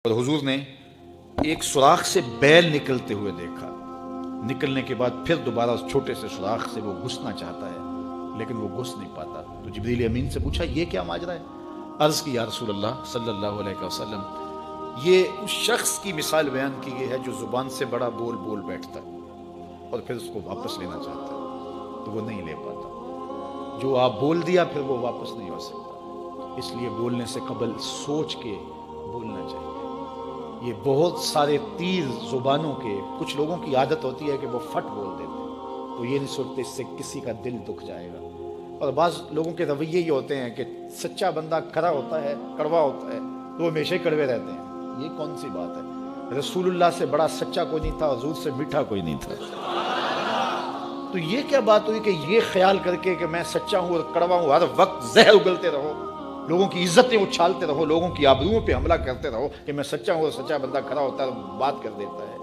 اور حضور نے ایک سوراخ سے بیل نکلتے ہوئے دیکھا. نکلنے کے بعد پھر دوبارہ اس چھوٹے سے سوراخ سے وہ گھسنا چاہتا ہے لیکن وہ گھس نہیں پاتا. تو جبریل امین سے پوچھا یہ کیا ماجرا ہے؟ عرض کی یا رسول اللہ صلی اللہ علیہ وسلم یہ اس شخص کی مثال بیان کی گئی ہے جو زبان سے بڑا بول بول بیٹھتا ہے اور پھر اس کو واپس لینا چاہتا ہے تو وہ نہیں لے پاتا. جو آپ بول دیا پھر وہ واپس نہیں ہو سکتا. اس لیے بولنے سے قبل سوچ کے بولنا چاہیے. یہ بہت سارے تیر زبانوں کے کچھ لوگوں کی عادت ہوتی ہے کہ وہ فٹ بول دیتے ہیں تو یہ نہیں سوچتے اس سے کسی کا دل دکھ جائے گا. اور بعض لوگوں کے رویے یہ ہوتے ہیں کہ سچا بندہ کھڑا ہوتا ہے کڑوا ہوتا ہے تو وہ ہمیشہ کڑوے رہتے ہیں. یہ کون سی بات ہے؟ رسول اللہ سے بڑا سچا کوئی نہیں تھا, حضور سے میٹھا کوئی نہیں تھا. تو یہ کیا بات ہوئی کہ یہ خیال کر کے کہ میں سچا ہوں اور کڑوا ہوں ہر وقت زہر اگلتے رہو, لوگوں کی عزتیں اچھالتے رہو, لوگوں کی آبروؤں پہ حملہ کرتے رہو کہ میں سچا ہوں اور سچا بندہ کھڑا ہوتا ہے بات کر دیتا ہے.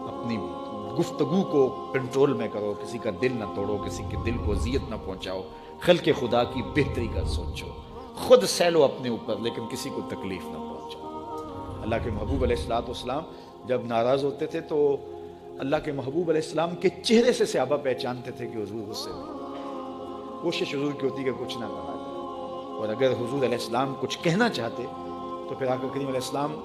اپنی گفتگو کو کنٹرول میں کرو, کسی کا دل نہ توڑو, کسی کے دل کو اذیت نہ پہنچاؤ, خلق خدا کی بہتری کا سوچو, خود سہلو اپنے اوپر لیکن کسی کو تکلیف نہ پہنچاؤ. اللہ کے محبوب علیہ الصلوۃ والسلام جب ناراض ہوتے تھے تو اللہ کے محبوب علیہ السلام کے چہرے سے صحابہ پہچانتے تھے کہ حضور غصے میں. کوشش حضور کی ہوتی کہ کچھ نہ کہا جائے, اور اگر حضور علیہ السلام کچھ کہنا چاہتے تو پھر آقا کریم علیہ السلام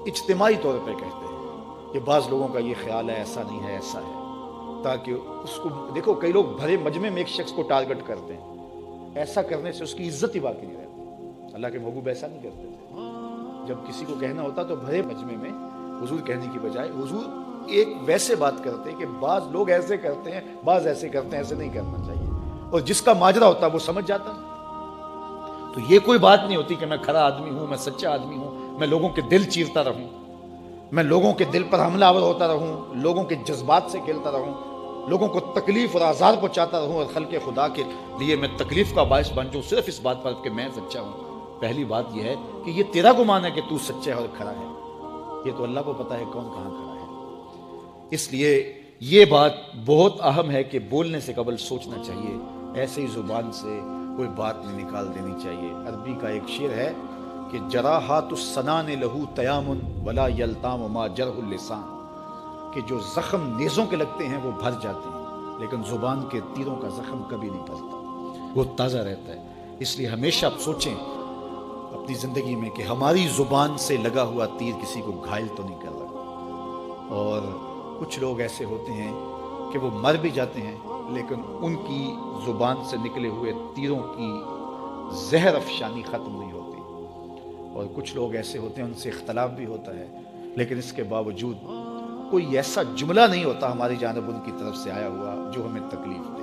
اجتماعی طور پہ کہتے ہیں کہ بعض لوگوں کا یہ خیال ہے ایسا نہیں ہے ایسا ہے, تاکہ اس کو دیکھو کئی لوگ بھرے مجمع میں ایک شخص کو ٹارگٹ کرتے ہیں, ایسا کرنے سے اس کی عزت ہی باقی نہیں رہتی. اللہ کے محبوب ایسا نہیں کرتے تھے. جب کسی کو کہنا ہوتا تو بھرے مجمع میں حضور کہنے کی بجائے حضور ایک ویسے بات کرتے کہ بعض لوگ ایسے کرتے ہیں بعض ایسے کرتے ہیں, ایسے نہیں کرنا چاہیے, اور جس کا ماجرا ہوتا وہ سمجھ جاتا. تو یہ کوئی بات نہیں ہوتی کہ میں کھڑا آدمی ہوں, میں سچا آدمی ہوں, میں لوگوں کے دل چیرتا رہوں, میں لوگوں کے دل پر حملہ آور ہوتا رہوں, لوگوں کے جذبات سے کھیلتا رہوں, لوگوں کو تکلیف اور آزار پہنچاتا رہوں اور خلق خدا کے لیے میں تکلیف کا باعث بن جاؤں صرف اس بات پر کہ میں سچا ہوں. پہلی بات یہ ہے کہ یہ تیرا گمان ہے کہ تو سچا ہے اور کھڑا ہے, یہ تو اللہ کو پتہ ہے کون کہاں کھڑا ہے. اس لیے یہ بات بہت اہم ہے کہ بولنے سے قبل سوچنا چاہیے, ایسے ہی زبان سے کوئی بات نہیں نکال دینی چاہیے. عربی کا ایک شعر ہے کہ جراحات السنان لہو تیام ولا یلتام ما جرح اللسان, کہ جو زخم نیزوں کے لگتے ہیں وہ بھر جاتے ہیں لیکن زبان کے تیروں کا زخم کبھی نہیں بھرتا, وہ تازہ رہتا ہے. اس لیے ہمیشہ آپ سوچیں اپنی زندگی میں کہ ہماری زبان سے لگا ہوا تیر کسی کو گھائل تو نہیں کر رہا. اور کچھ لوگ ایسے ہوتے ہیں کہ وہ مر بھی جاتے ہیں لیکن ان کی زبان سے نکلے ہوئے تیروں کی زہر افشانی ختم نہیں ہوتی. اور کچھ لوگ ایسے ہوتے ہیں ان سے اختلاف بھی ہوتا ہے لیکن اس کے باوجود کوئی ایسا جملہ نہیں ہوتا ہماری جانب ان کی طرف سے آیا ہوا جو ہمیں تکلیف دے.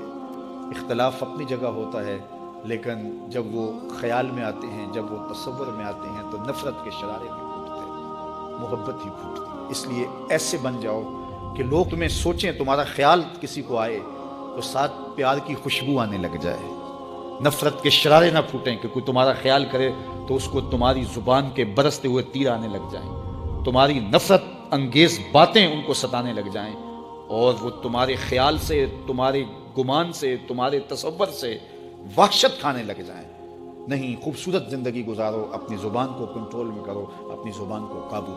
اختلاف اپنی جگہ ہوتا ہے لیکن جب وہ خیال میں آتے ہیں, جب وہ تصور میں آتے ہیں تو نفرت کے شرارے بھی پھوٹتے ہیں, محبت ہی پھوٹتی ہے. اس لیے ایسے بن جاؤ کہ لوگ تمہیں سوچیں, تمہارا خیال کسی کو آئے تو ساتھ پیار کی خوشبو آنے لگ جائے, نفرت کے شرارے نہ پھوٹیں کہ کوئی تمہارا خیال کرے تو اس کو تمہاری زبان کے برستے ہوئے تیر آنے لگ جائیں, تمہاری نفرت انگیز باتیں ان کو ستانے لگ جائیں اور وہ تمہارے خیال سے, تمہارے گمان سے, تمہارے تصور سے وحشت کھانے لگ جائیں. نہیں, خوبصورت زندگی گزارو, اپنی زبان کو کنٹرول میں کرو, اپنی زبان کو قابو